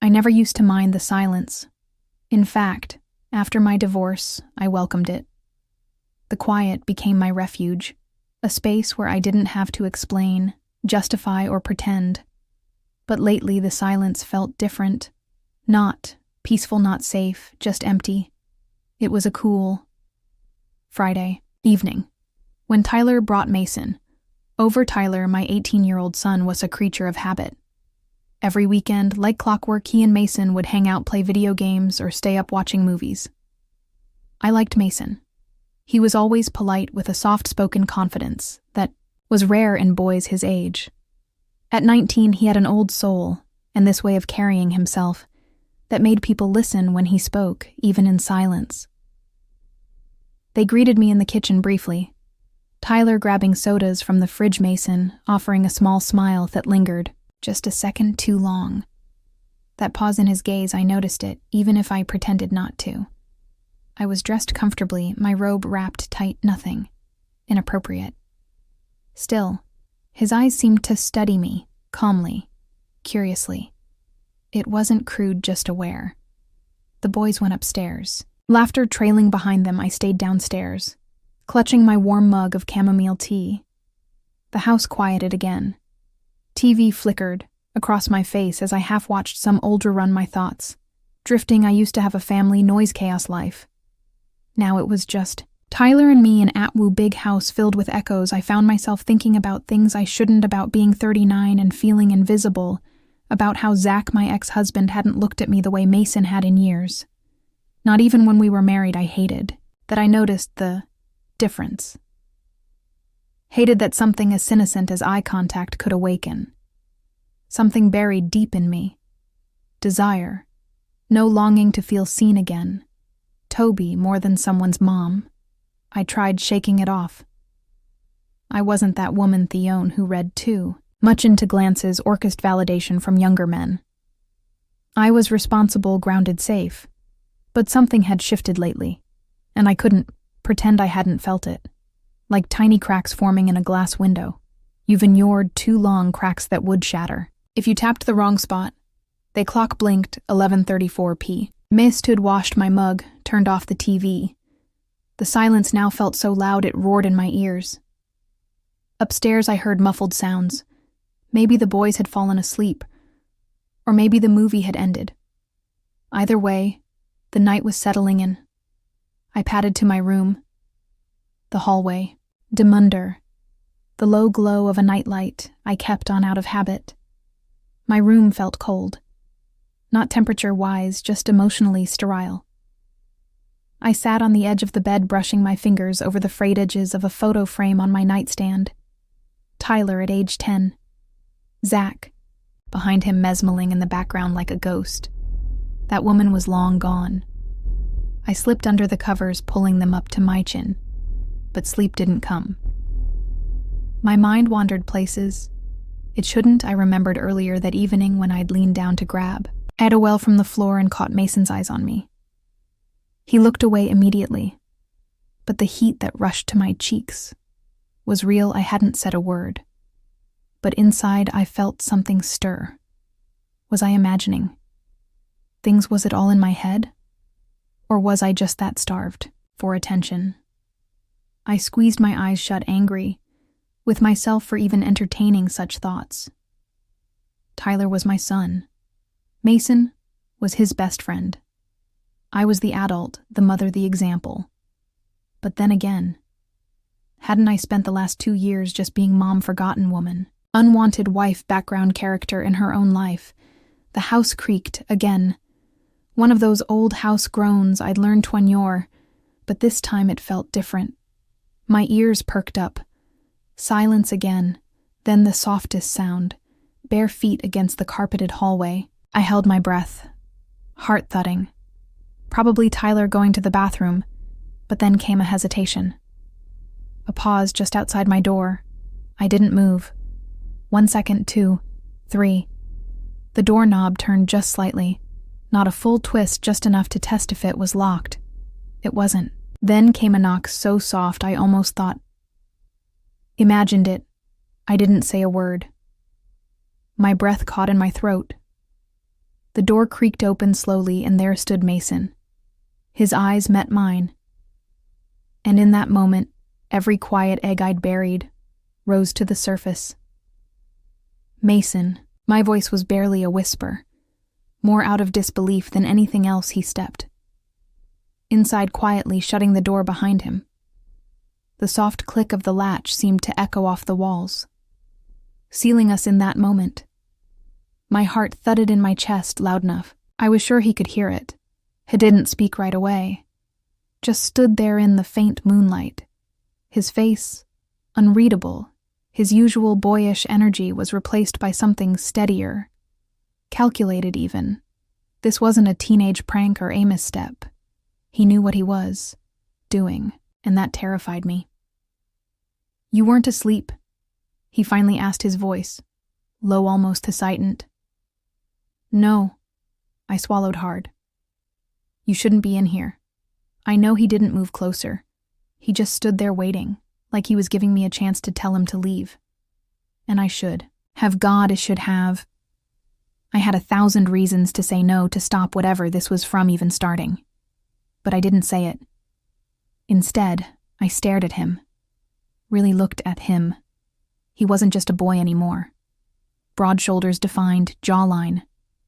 I never used to mind the silence. In fact, after my divorce, I welcomed it. The quiet became my refuge, a space where I didn't have to explain, justify, or pretend. But lately the silence felt different. Not peaceful, not safe, just empty. It was a cool Friday evening, when Tyler brought Mason. Over Tyler, my 18-year-old son was a creature of habit. Every weekend, like clockwork, he and Mason would hang out, play video games, or stay up watching movies. I liked Mason. He was always polite with a soft-spoken confidence that was rare in boys his age. At 19, he had an old soul, and this way of carrying himself, that made people listen when he spoke, even in silence. They greeted me in the kitchen briefly, Tyler grabbing sodas from the fridge, Mason offering a small smile that lingered, just a second too long. That pause in his gaze, I noticed it, even if I pretended not to. I was dressed comfortably, my robe wrapped tight, nothing inappropriate. Still, his eyes seemed to study me, calmly, curiously. It wasn't crude, just aware. The boys went upstairs. Laughter trailing behind them, I stayed downstairs, clutching my warm mug of chamomile tea. The house quieted again. TV flickered across my face as I half-watched some old rerun my thoughts. Drifting, I used to have a family, noise, chaos life. Now it was just Tyler and me in Atwoo big house filled with echoes. I found myself thinking about things I shouldn't, about being 39 and feeling invisible, about how Zach, my ex-husband, hadn't looked at me the way Mason had in years. Not even when we were married, I hated that I noticed the difference. Hated that something as innocent as eye contact could awaken. Something buried deep in me. Desire. No longing to feel seen again. Toby more than someone's mom. I tried shaking it off. I wasn't that woman Theone who read too much into glances, orchest validation from younger men. I was responsible, grounded, safe. But something had shifted lately, and I couldn't pretend I hadn't felt it. Like tiny cracks forming in a glass window. You've inured too long, cracks that would shatter if you tapped the wrong spot. The clock blinked, 11:34 p. Mist had washed my mug, turned off the TV. The silence now felt so loud it roared in my ears. Upstairs I heard muffled sounds. Maybe the boys had fallen asleep, or maybe the movie had ended. Either way, the night was settling in. I padded to my room. The hallway, dim under, the low glow of a nightlight I kept on out of habit. My room felt cold. Not temperature-wise, just emotionally sterile. I sat on the edge of the bed, brushing my fingers over the frayed edges of a photo frame on my nightstand. Tyler at age 10. Zach, behind him mesmeling in the background like a ghost. That woman was long gone. I slipped under the covers, pulling them up to my chin, but sleep didn't come. My mind wandered places it shouldn't. I remembered earlier that evening when I'd leaned down to grab Adewell from the floor and caught Mason's eyes on me. He looked away immediately, but the heat that rushed to my cheeks was real. I hadn't said a word, but inside I felt something stir. Was I imagining things? Was it all in my head? Or was I just that starved for attention? I squeezed my eyes shut, angry with myself for even entertaining such thoughts. Tyler was my son. Mason was his best friend. I was the adult, the mother, the example. But then again, hadn't I spent the last 2 years just being mom, forgotten woman, unwanted wife, background character in her own life? The house creaked again. One of those old house groans I'd learned to ignore, but this time it felt different. My ears perked up. Silence again, then the softest sound, bare feet against the carpeted hallway. I held my breath, heart thudding. Probably Tyler going to the bathroom, but then came a hesitation. A pause just outside my door. I didn't move. 1 second, 2, 3. The doorknob turned just slightly. Not a full twist, just enough to test if it was locked. It wasn't. Then came a knock so soft I almost thought. Imagined it. I didn't say a word. My breath caught in my throat. The door creaked open slowly, and there stood Mason. His eyes met mine. And in that moment, every quiet egg I'd buried rose to the surface. Mason, my voice was barely a whisper, more out of disbelief than anything else. He stepped inside quietly, shutting the door behind him. The soft click of the latch seemed to echo off the walls, sealing us in that moment. My heart thudded in my chest loud enough. I was sure he could hear it. He didn't speak right away, just stood there in the faint moonlight. His face, unreadable, his usual boyish energy was replaced by something steadier, calculated even. This wasn't a teenage prank or a misstep. He knew what he was doing, and that terrified me. "You weren't asleep?" he finally asked, his voice low, almost hesitant. "No," I swallowed hard. "You shouldn't be in here." I know he didn't move closer. He just stood there waiting, like he was giving me a chance to tell him to leave. And I should have. I had 1,000 reasons to say no, to stop whatever this was from even starting. But I didn't say it. Instead, I stared at him. Really looked at him. He wasn't just a boy anymore. Broad shoulders defined, jawline,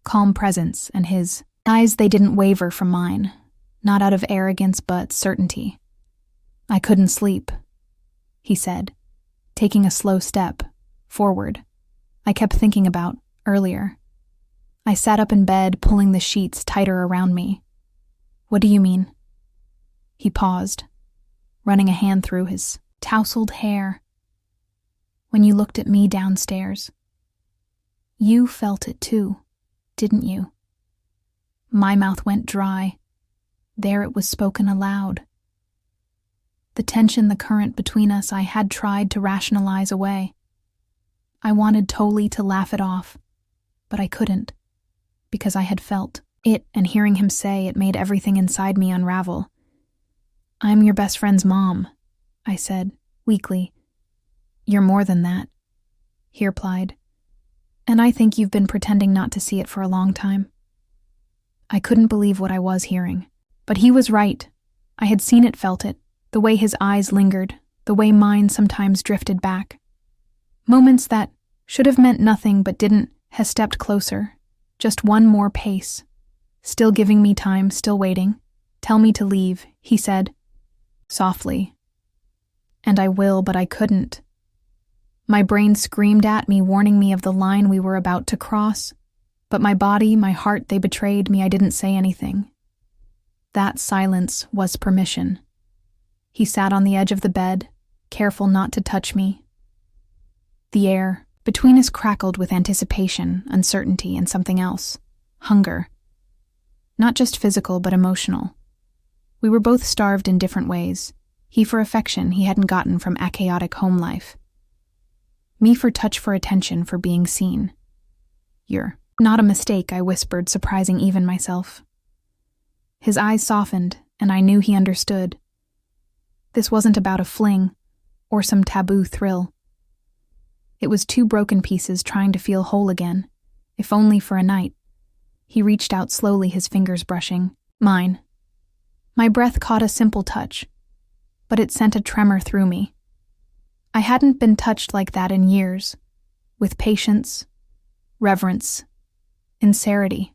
calm presence, and his eyes, they didn't waver from mine. Not out of arrogance, but certainty. "I couldn't sleep," he said, taking a slow step forward. I kept thinking about earlier. I sat up in bed, pulling the sheets tighter around me. "What do you mean?" He paused, running a hand through his tousled hair. "When you looked at me downstairs. You felt it too, didn't you?" My mouth went dry. There it was, spoken aloud. The tension, the current between us, I had tried to rationalize away. I wanted totally to laugh it off, but I couldn't, because I had felt it, and hearing him say it made everything inside me unravel. "I'm your best friend's mom," I said, weakly. "You're more than that," he replied. "And I think you've been pretending not to see it for a long time." I couldn't believe what I was hearing. But he was right. I had seen it, felt it, the way his eyes lingered, the way mine sometimes drifted back. Moments that should have meant nothing but didn't. Has stepped closer, just one more pace. Still giving me time, still waiting. "Tell me to leave," he said, softly. "And I will," but I couldn't. My brain screamed at me, warning me of the line we were about to cross. But my body, my heart, they betrayed me. I didn't say anything. That silence was permission. He sat on the edge of the bed, careful not to touch me. The air between us crackled with anticipation, uncertainty, and something else. Hunger. Not just physical, but emotional. We were both starved in different ways. He for affection he hadn't gotten from a chaotic home life. Me for touch, for attention, for being seen. "You're not a mistake," I whispered, surprising even myself. His eyes softened, and I knew he understood. This wasn't about a fling or some taboo thrill. It was two broken pieces trying to feel whole again, if only for a night. He reached out slowly, his fingers brushing mine. My breath caught a simple touch, but it sent a tremor through me. I hadn't been touched like that in years, with patience, reverence, sincerity.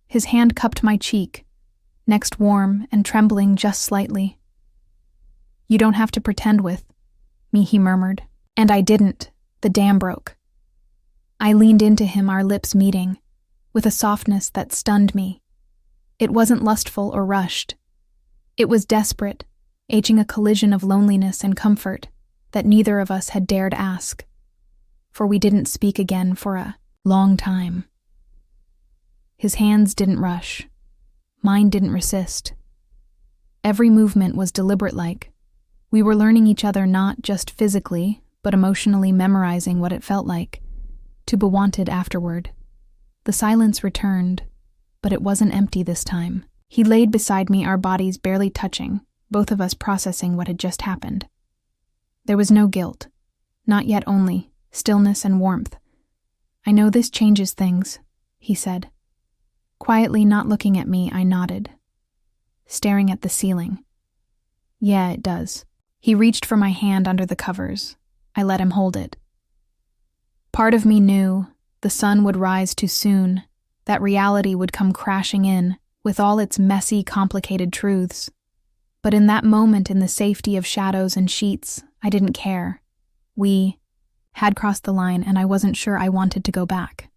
His hand cupped my cheek, next warm and trembling just slightly. "You don't have to pretend with me," he murmured. And I didn't. The dam broke. I leaned into him, our lips meeting, with a softness that stunned me. It wasn't lustful or rushed. It was desperate, aging a collision of loneliness and comfort that neither of us had dared ask. For we didn't speak again for a long time. His hands didn't rush. Mine didn't resist. Every movement was deliberate-like. We were learning each other not just physically, but emotionally, memorizing what it felt like to be wanted afterward. The silence returned, but it wasn't empty this time. He laid beside me, our bodies barely touching, both of us processing what had just happened. There was no guilt. Not yet, only stillness and warmth. "I know this changes things," he said, Quietly not looking at me, I nodded, staring at the ceiling. Yeah, it does. He reached for my hand under the covers. I let him hold it. Part of me knew the sun would rise too soon, that reality would come crashing in with all its messy, complicated truths. But in that moment, in the safety of shadows and sheets, I didn't care. We had crossed the line, and I wasn't sure I wanted to go back.